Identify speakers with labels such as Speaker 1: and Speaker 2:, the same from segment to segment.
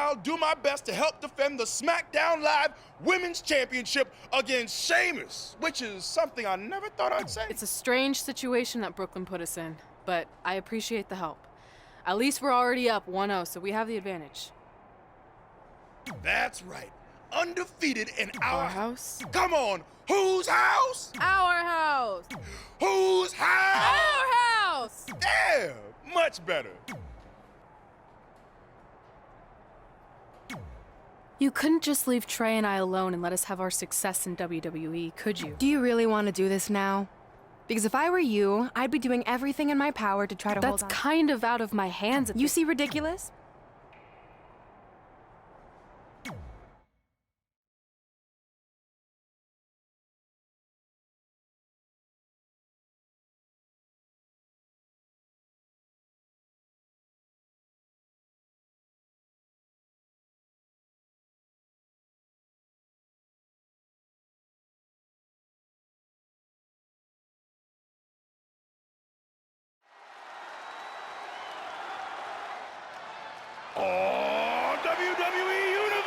Speaker 1: I'll do my best to help defend the SmackDown Live Women's Championship against Sheamus, which is something I never thought I'd say.
Speaker 2: It's a strange situation that Brooklyn put us in, but I appreciate the help. At least we're already up 1-0, so we have the advantage.
Speaker 1: That's right. Undefeated in
Speaker 2: Our house?
Speaker 1: Come on, whose house?
Speaker 2: Our house!
Speaker 1: Whose house?
Speaker 2: Our house!
Speaker 1: Yeah, much better.
Speaker 2: You couldn't just leave Trey and I alone and let us have our success in WWE, could you?
Speaker 3: Do you really want to do this now? Because if I were you, I'd be doing everything in my power to try to hold on.
Speaker 2: That's kind of out of my hands.
Speaker 3: You see ridiculous?
Speaker 1: Oh, WWE Universe!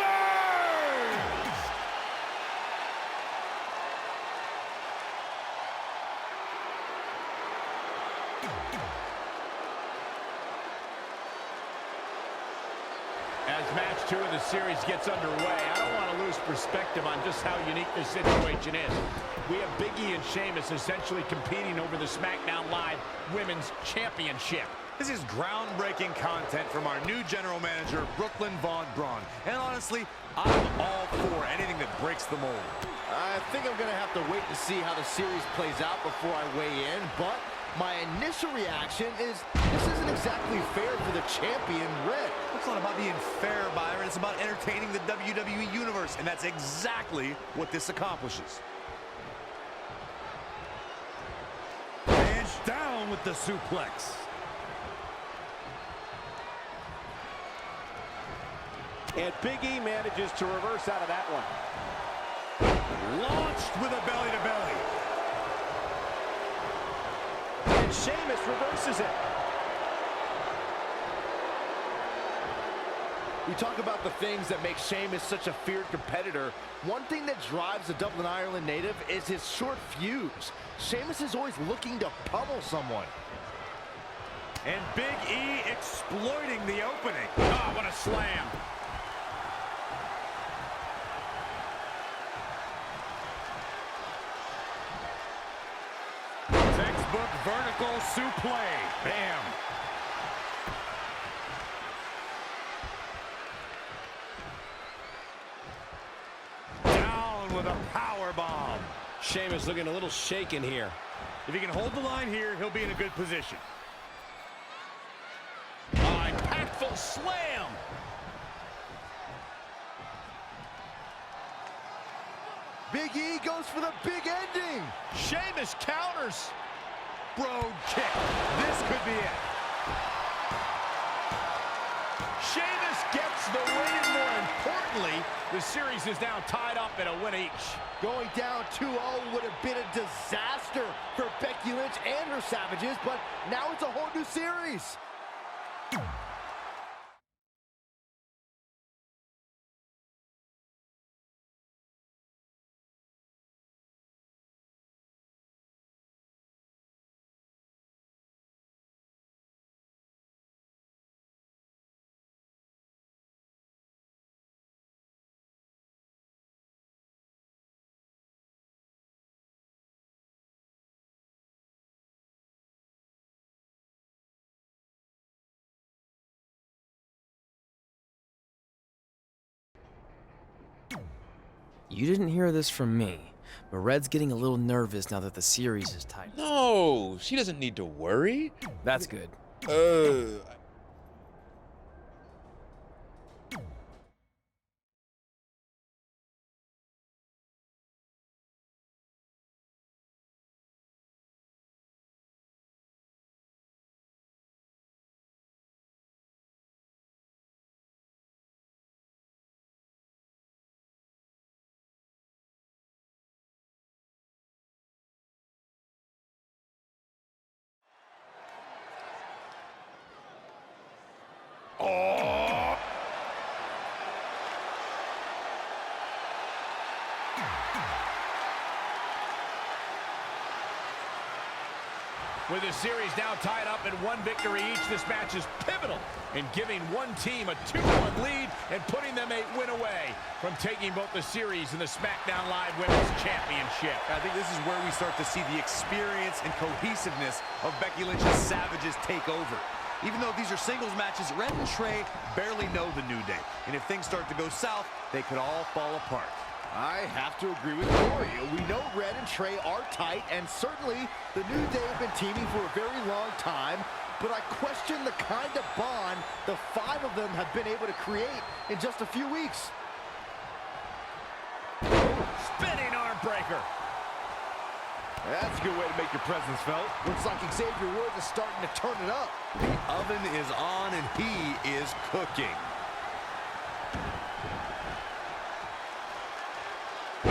Speaker 4: As match 2 of the series gets underway, I don't want to lose perspective on just how unique this situation is. We have Big E and Sheamus essentially competing over the SmackDown Live Women's Championship.
Speaker 5: This is groundbreaking content from our new general manager, Brooklyn Von Braun. And honestly, I'm all for anything that breaks the mold.
Speaker 6: I think I'm going to have to wait to see how the series plays out before I weigh in, but my initial reaction is this isn't exactly fair for the champion, Red.
Speaker 5: It's not about being fair, Byron. It's about entertaining the WWE Universe, and that's exactly what this accomplishes. And down with the suplex.
Speaker 4: And Big E manages to reverse out of that one.
Speaker 5: Launched with a belly-to-belly.
Speaker 4: And Sheamus reverses it.
Speaker 6: We talk about the things that make Sheamus such a feared competitor. One thing that drives the Dublin, Ireland native is his short fuse. Sheamus is always looking to pummel someone.
Speaker 5: And Big E exploiting the opening.
Speaker 4: Oh, what a slam.
Speaker 5: Textbook vertical suplex. Bam. Down with a power bomb.
Speaker 4: Sheamus looking a little shaken here.
Speaker 5: If he can hold the line here, he'll be in a good position.
Speaker 4: Impactful slam.
Speaker 6: Big E goes for the big ending.
Speaker 4: Sheamus counters.
Speaker 5: Brogue kick. This could be it.
Speaker 4: Sheamus gets the win, and more importantly, the series is now tied up at a win each.
Speaker 6: Going down 2-0 would have been a disaster for Becky Lynch and her Savages, but now it's a whole new series.
Speaker 7: You didn't hear this from me, but Red's getting a little nervous now that the series is tight.
Speaker 8: No, she doesn't need to worry.
Speaker 7: That's good.
Speaker 4: With the series now tied up in one victory each, this match is pivotal in giving one team a 2-1 lead and putting them a win away from taking both the series and the SmackDown Live Women's Championship.
Speaker 5: I think this is where we start to see the experience and cohesiveness of Becky Lynch's Savages take over. Even though these are singles matches, Red and Trey barely know the New Day. And if things start to go south, they could all fall apart.
Speaker 6: I have to agree with Corey. We know Red and Trey are tight, and certainly the New Day have been teaming for a very long time, but I question the kind of bond the 5 of them have been able to create in just a few weeks.
Speaker 4: Spinning arm breaker.
Speaker 6: That's a good way to make your presence felt. Looks like Xavier Woods is starting to turn it up.
Speaker 5: The oven is on and he is cooking.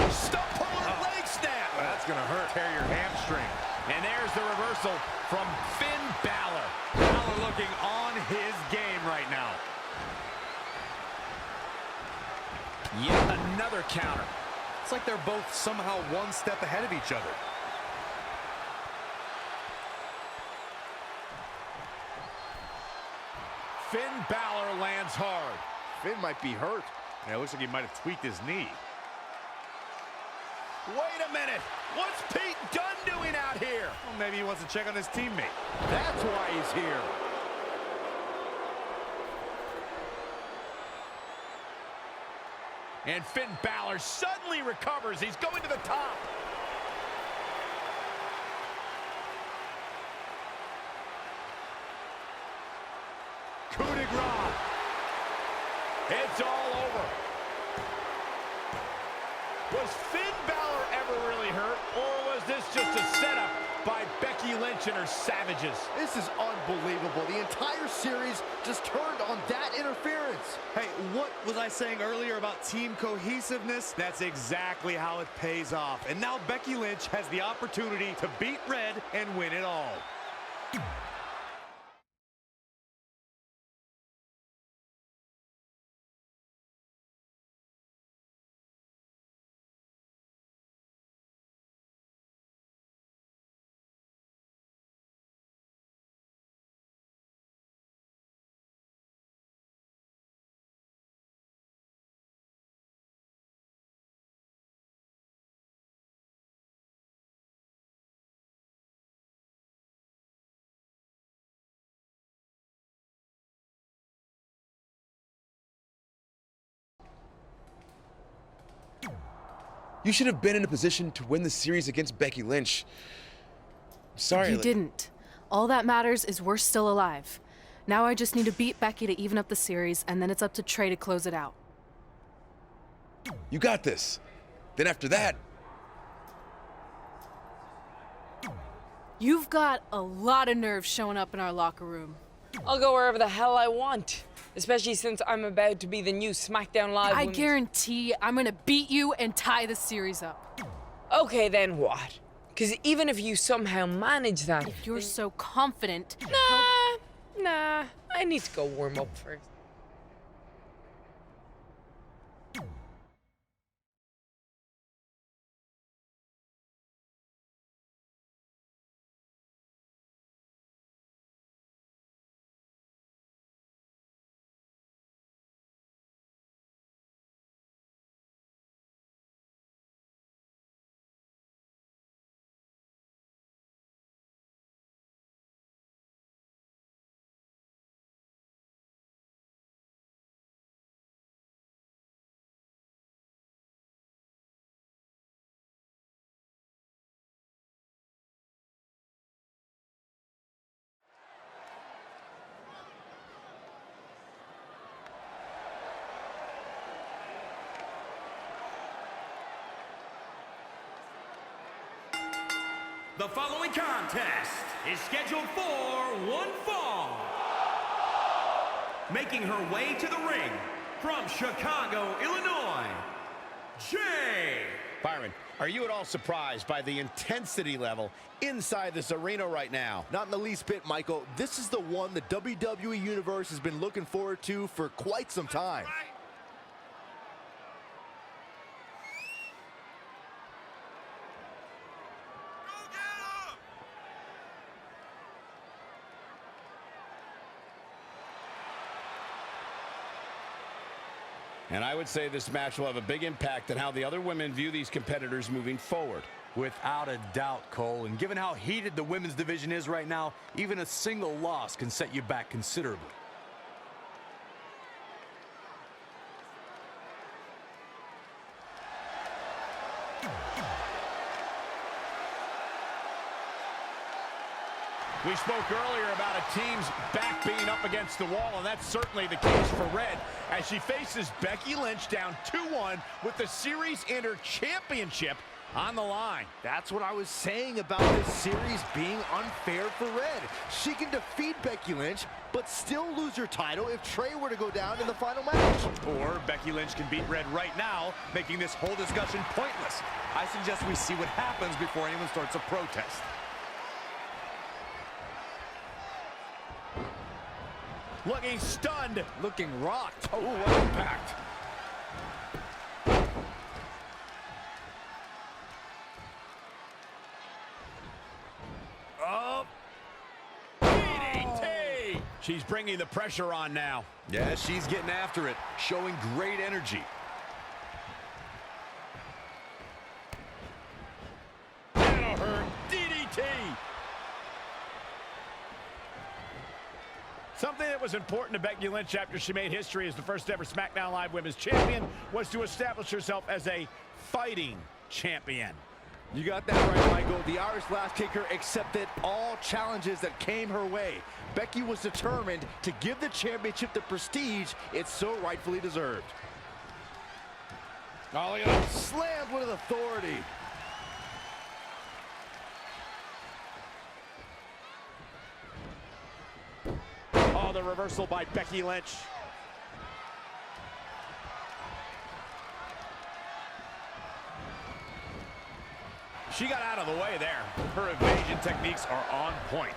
Speaker 4: Stump puller leg snap.
Speaker 5: That's gonna hurt. Tear your hamstring.
Speaker 4: And there's the reversal from Finn Balor.
Speaker 5: Balor looking on his game right now.
Speaker 4: Yet another counter.
Speaker 5: It's like they're both somehow one step ahead of each other.
Speaker 4: Finn Balor lands hard.
Speaker 6: Finn might be hurt.
Speaker 5: Yeah, it looks like he might have tweaked his knee.
Speaker 4: Wait a minute. What's Pete Dunne doing out here?
Speaker 5: Well, maybe he wants to check on his teammate.
Speaker 6: That's why he's here.
Speaker 4: And Finn Balor suddenly recovers. He's going to the top. Coup de grace. It's all over. Was Finn Balor ever really hurt, or was this just a setup by Becky Lynch and her Savages?
Speaker 6: This is unbelievable. The entire series just turned on that interference.
Speaker 5: Hey, what was I saying earlier about team cohesiveness? That's exactly how it pays off. And now Becky Lynch has the opportunity to beat Red and win it all.
Speaker 8: You should have been in a position to win the series against Becky Lynch. Sorry.
Speaker 2: You didn't. All that matters is we're still alive. Now I just need to beat Becky to even up the series, and then it's up to Trey to close it out.
Speaker 8: You got this. Then after that,
Speaker 2: You've got a lot of nerve showing up in our locker room.
Speaker 9: I'll go wherever the hell I want, especially since I'm about to be the new SmackDown Live
Speaker 2: I
Speaker 9: women's...
Speaker 2: guarantee I'm gonna beat you and tie the series up.
Speaker 9: Okay, then what? Because even if you somehow manage that...
Speaker 2: If you're so confident...
Speaker 9: Nah, I need to go warm up first.
Speaker 10: The following contest is scheduled for one fall. Making her way to the ring from Chicago, Illinois, Jay.
Speaker 4: Byron, are you at all surprised by the intensity level inside this arena right now?
Speaker 6: Not in the least bit, Michael. This is the one the WWE Universe has been looking forward to for quite some time.
Speaker 4: And I would say this match will have a big impact on how the other women view these competitors moving forward.
Speaker 5: Without a doubt, Cole. And given how heated the women's division is right now, even a single loss can set you back considerably.
Speaker 4: We spoke earlier about a team's back being up against the wall, and that's certainly the case for Red as she faces Becky Lynch down 2-1 with the series and her championship on the line.
Speaker 6: That's what I was saying about this series being unfair for Red. She can defeat Becky Lynch, but still lose her title if Trey were to go down in the final match.
Speaker 5: Or Becky Lynch can beat Red right now, making this whole discussion pointless. I suggest we see what happens before anyone starts a protest.
Speaker 4: Looking stunned.
Speaker 5: Looking rocked.
Speaker 4: Oh, what impact.
Speaker 5: Oh.
Speaker 4: DDT! She's bringing the pressure on now.
Speaker 5: Yeah, she's getting after it, showing great energy.
Speaker 4: That'll hurt. DDT! Something that was important to Becky Lynch after she made history as the first ever SmackDown Live Women's Champion was to establish herself as a fighting champion.
Speaker 6: You got that right, Michael. The Irish Lash Kicker accepted all challenges that came her way. Becky was determined to give the championship the prestige it so rightfully deserved.
Speaker 4: Oh, look at that.
Speaker 6: Slammed with authority.
Speaker 4: Oh, the reversal by Becky Lynch. She got out of the way there.
Speaker 5: Her evasion techniques are on point.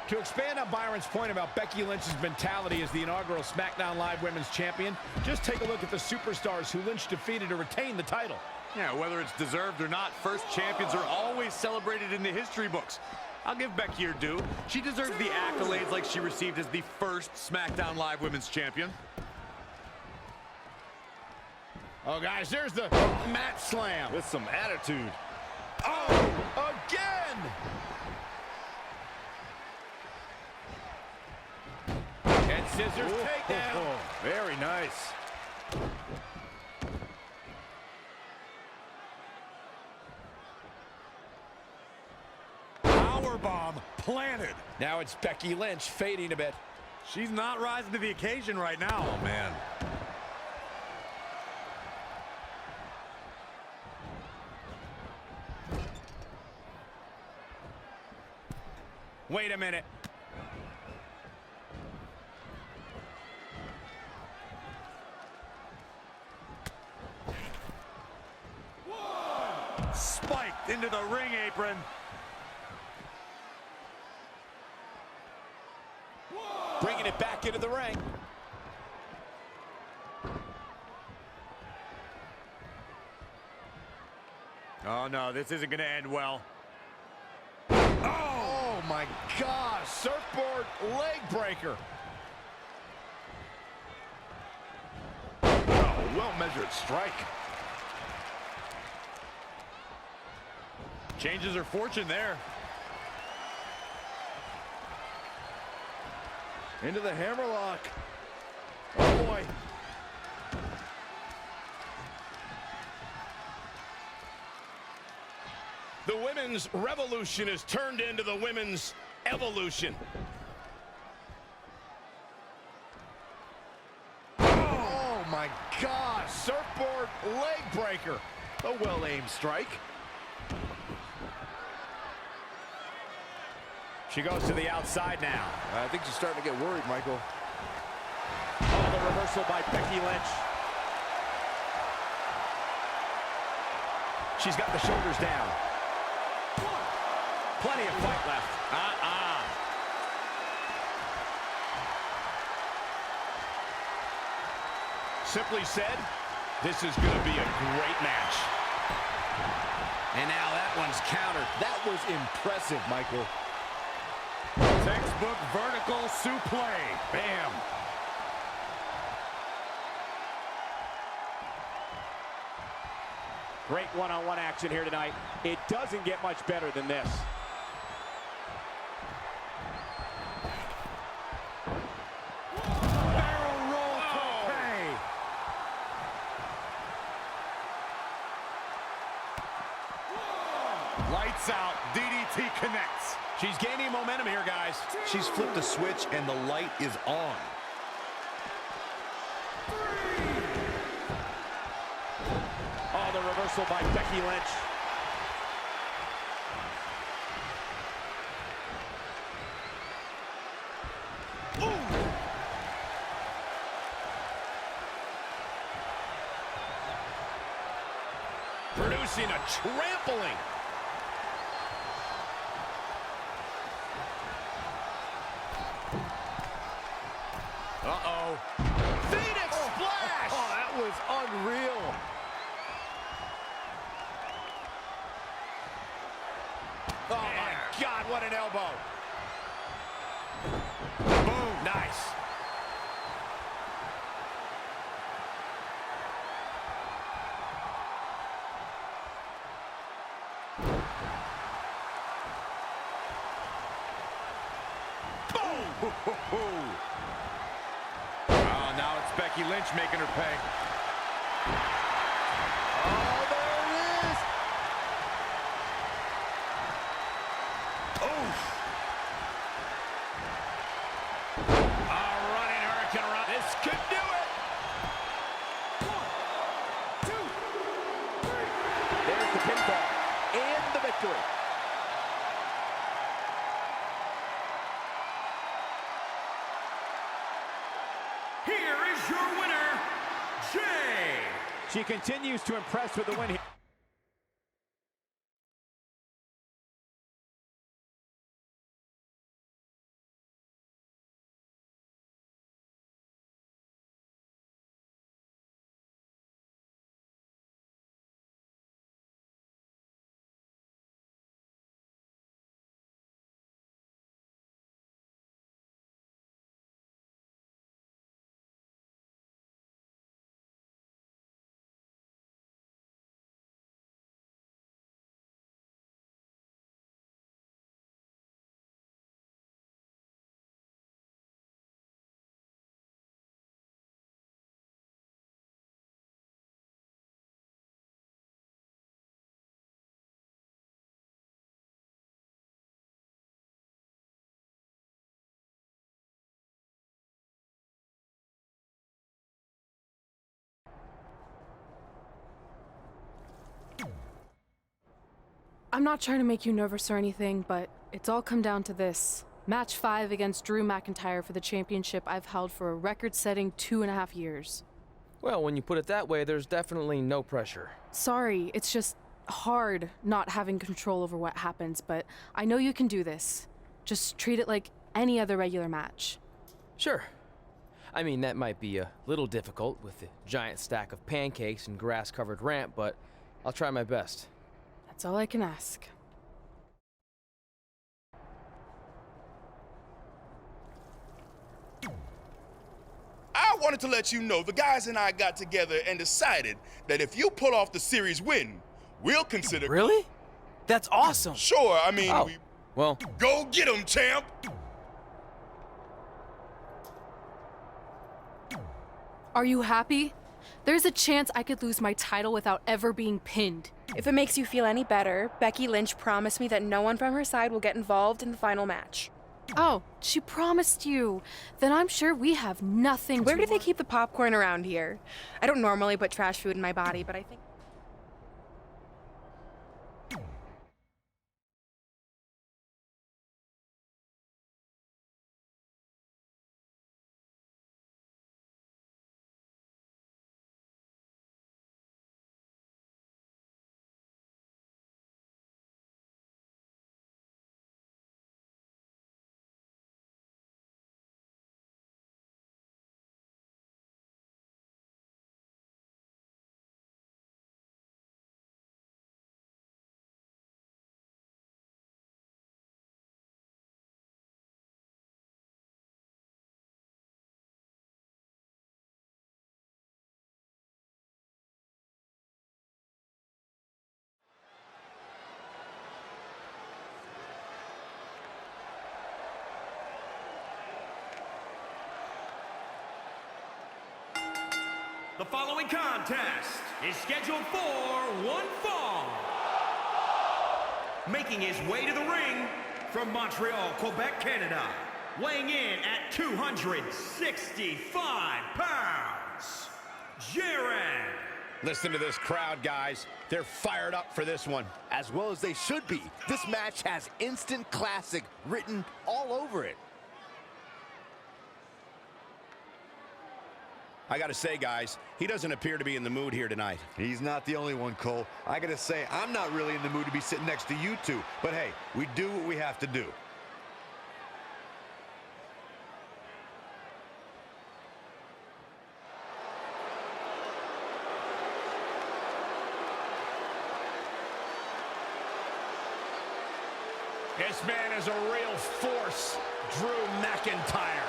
Speaker 4: To expand on Byron's point about Becky Lynch's mentality as the inaugural SmackDown Live Women's Champion, just take a look at the superstars who Lynch defeated to retain the title.
Speaker 5: Yeah, whether it's deserved or not, first champions are always celebrated in the history books. I'll give Becky her due. She deserves the accolades like she received as the first SmackDown Live Women's Champion.
Speaker 4: Oh, guys, there's the mat slam.
Speaker 6: With some attitude.
Speaker 4: Oh, again! And scissors takedown.
Speaker 6: Very nice.
Speaker 5: Powerbomb planted.
Speaker 4: Now it's Becky Lynch fading a bit.
Speaker 5: She's not rising to the occasion right now. Oh, man.
Speaker 4: Wait a minute.
Speaker 5: Spiked into the ring apron.
Speaker 4: Bringing it back into the ring.
Speaker 5: Oh, no, this isn't going to end well.
Speaker 6: Oh my gosh.
Speaker 4: Surfboard leg breaker.
Speaker 6: Oh, well-measured strike.
Speaker 5: Changes her fortune there.
Speaker 6: Into the hammerlock. Oh boy.
Speaker 1: The women's revolution is turned into the women's evolution.
Speaker 6: Oh my gosh. Surfboard leg breaker. A well-aimed strike.
Speaker 4: She goes to the outside now.
Speaker 6: I think she's starting to get worried, Michael.
Speaker 4: Oh, the reversal by Becky Lynch. She's got the shoulders down. Plenty of fight left.
Speaker 1: Simply said, this is going to be a great match.
Speaker 4: And now that one's countered.
Speaker 6: That was impressive, Michael.
Speaker 5: Textbook vertical suplex. Bam.
Speaker 4: Great one-on-one action here tonight. It doesn't get much better than this.
Speaker 5: Barrel roll tope. Lights out. DDT connects.
Speaker 4: She's gaining momentum here, guys.
Speaker 5: She's flipped the switch and the light is on.
Speaker 4: Oh, the reversal by Becky Lynch. Producing a trampling. Uh-oh. Phoenix splash!
Speaker 6: Oh, that was unreal.
Speaker 4: Oh, my God, what an elbow. Boom, nice.
Speaker 5: Boom! Oh, now it's Becky Lynch making her pay.
Speaker 6: Oh, there it is.
Speaker 4: Running hurricane around. This could do it.
Speaker 10: 1, 2, 3.
Speaker 4: There's the pinfall and the victory.
Speaker 10: Here is your winner, Jay.
Speaker 4: She continues to impress with the win here.
Speaker 2: I'm not trying to make you nervous or anything, but it's all come down to this. Match 5 against Drew McIntyre for the championship I've held for a record-setting 2.5 years.
Speaker 7: Well, when you put it that way, there's definitely no pressure.
Speaker 2: Sorry, it's just hard not having control over what happens, but I know you can do this. Just treat it like any other regular match.
Speaker 7: Sure. I mean, that might be a little difficult with the giant stack of pancakes and grass-covered ramp, but I'll try my best.
Speaker 2: That's all I can ask.
Speaker 1: I wanted to let you know the guys and I got together and decided that if you pull off the series win, we'll consider...
Speaker 7: Really? That's awesome!
Speaker 1: Sure, I mean,
Speaker 7: Oh, well,
Speaker 1: Go get 'em, champ!
Speaker 2: Are you happy? There's a chance I could lose my title without ever being pinned.
Speaker 3: If it makes you feel any better, Becky Lynch promised me that no one from her side will get involved in the final match.
Speaker 2: Oh, she promised you. Then I'm sure we have nothing
Speaker 3: Where
Speaker 2: to
Speaker 3: do they
Speaker 2: wor-
Speaker 3: keep the popcorn around here? I don't normally put trash food in my body, but I think...
Speaker 10: The following contest is scheduled for one fall. Making his way to the ring from Montreal, Quebec, Canada, weighing in at 265 pounds, Jared.
Speaker 4: Listen to this crowd, guys. They're fired up for this one.
Speaker 6: As well as they should be. This match has instant classic written all over it.
Speaker 4: I gotta say, guys, he doesn't appear to be in the mood here tonight.
Speaker 5: He's not the only one, Cole. I gotta say, I'm not really in the mood to be sitting next to you two. But hey, we do what we have to do.
Speaker 4: This man is a real force, Drew McIntyre.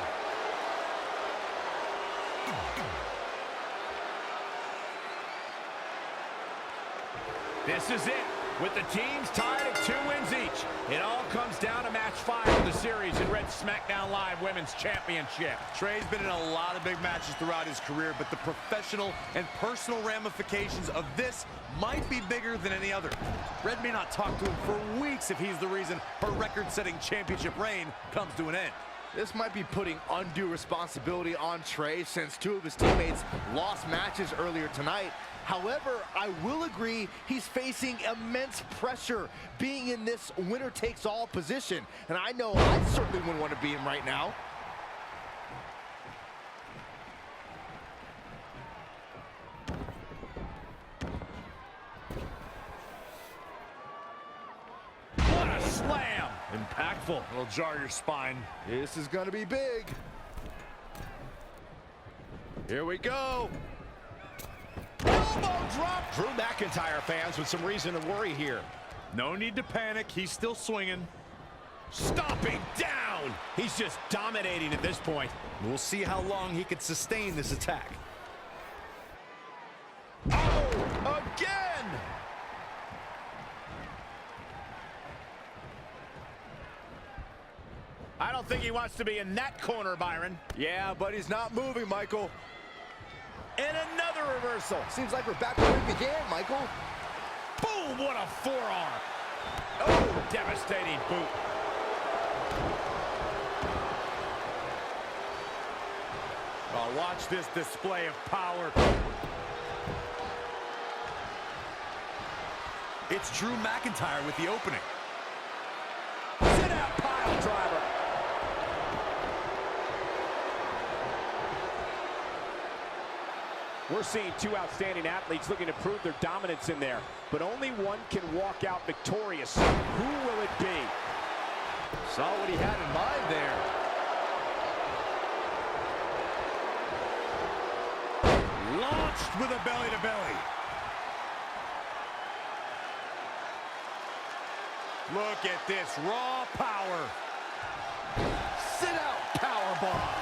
Speaker 4: This is it, with the teams tied at 2 wins each. It all comes down to match 5 of the series in Red SmackDown Live Women's Championship.
Speaker 5: Trey's been in a lot of big matches throughout his career, but the professional and personal ramifications of this might be bigger than any other. Red may not talk to him for weeks if he's the reason her record-setting championship reign comes to an end.
Speaker 6: This might be putting undue responsibility on Trey since 2 of his teammates lost matches earlier tonight. However, I will agree he's facing immense pressure being in this winner-takes-all position. And I know I certainly wouldn't want to be him right now.
Speaker 4: What a slam!
Speaker 5: Impactful. It'll jar your spine.
Speaker 6: This is going to be big.
Speaker 4: Here we go. Elbow drop. Drew McIntyre fans with some reason to worry here.
Speaker 5: No need to panic. He's still swinging.
Speaker 4: Stomping down. He's just dominating at this point.
Speaker 5: We'll see how long he can sustain this attack.
Speaker 4: Oh, again! I don't think he wants to be in that corner, Byron.
Speaker 6: Yeah, but he's not moving, Michael.
Speaker 4: And another reversal.
Speaker 6: Seems like we're back where we began, Michael.
Speaker 4: Boom, what a forearm. Oh, devastating boot.
Speaker 5: Oh, watch this display of power. It's Drew McIntyre with the opening.
Speaker 4: Sit out pile driver.
Speaker 11: We're seeing 2 outstanding athletes looking to prove their dominance in there, but only one can walk out victorious. Who will it be?
Speaker 6: Saw what he had in mind there.
Speaker 5: Launched with a belly-to-belly. Look at this raw power.
Speaker 6: Sit out powerbomb.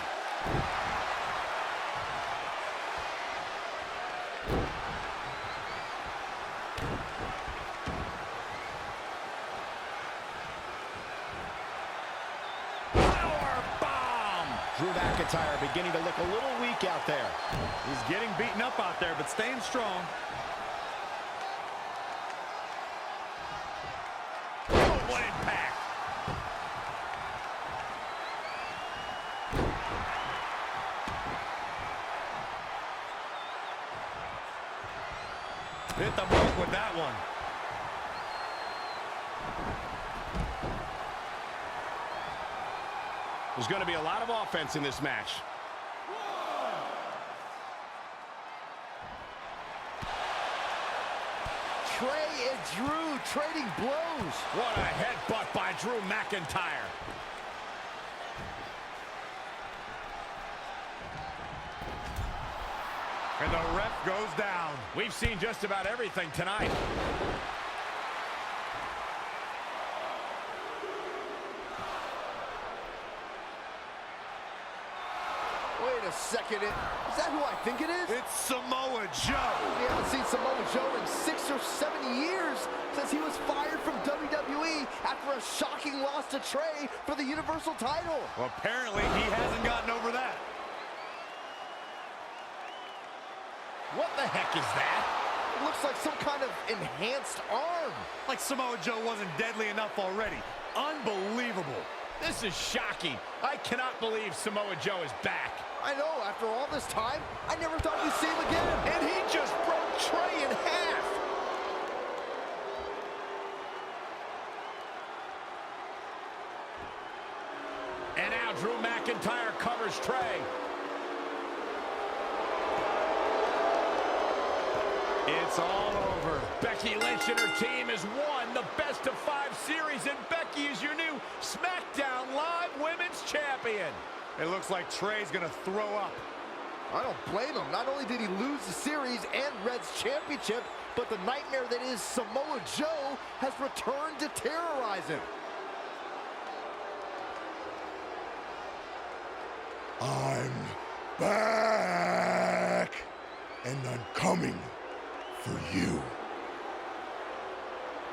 Speaker 11: Drew McIntyre beginning to look a little weak out there.
Speaker 5: He's getting beaten up out there, but staying strong.
Speaker 4: Oh, what impact.
Speaker 5: Hit the mark with that one.
Speaker 4: There's going to be a lot of offense in this match.
Speaker 6: Trey and Drew trading blows.
Speaker 4: What a headbutt by Drew McIntyre.
Speaker 5: And the ref goes down.
Speaker 4: We've seen just about everything tonight.
Speaker 6: Wait a second. Is that who I think it is?
Speaker 5: It's Samoa Joe.
Speaker 6: We haven't seen Samoa Joe in 6 or 7 years since he was fired from WWE after a shocking loss to Trey for the Universal title.
Speaker 5: Well, apparently he hasn't gotten over that.
Speaker 6: What the heck is that? It looks like some kind of enhanced arm.
Speaker 5: Like Samoa Joe wasn't deadly enough already. Unbelievable.
Speaker 4: This is shocking. I cannot believe Samoa Joe is back.
Speaker 6: I know, after all this time, I never thought we'd see him again.
Speaker 4: And he just broke Trey in half. And now Drew McIntyre covers Trey.
Speaker 5: It's all over.
Speaker 4: Becky Lynch and her team has won the best-of-5 series, and Becky is your new SmackDown Live Women's Champion.
Speaker 5: It looks like Trey's gonna throw up.
Speaker 6: I don't blame him. Not only did he lose the series and Red's championship, but the nightmare that is Samoa Joe has returned to terrorize him.
Speaker 1: I'm back, and I'm coming for you.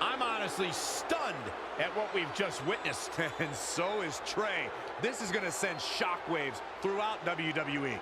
Speaker 4: I'm honestly stunned at what we've just witnessed.
Speaker 5: And so is Trey. This is gonna send shockwaves throughout WWE.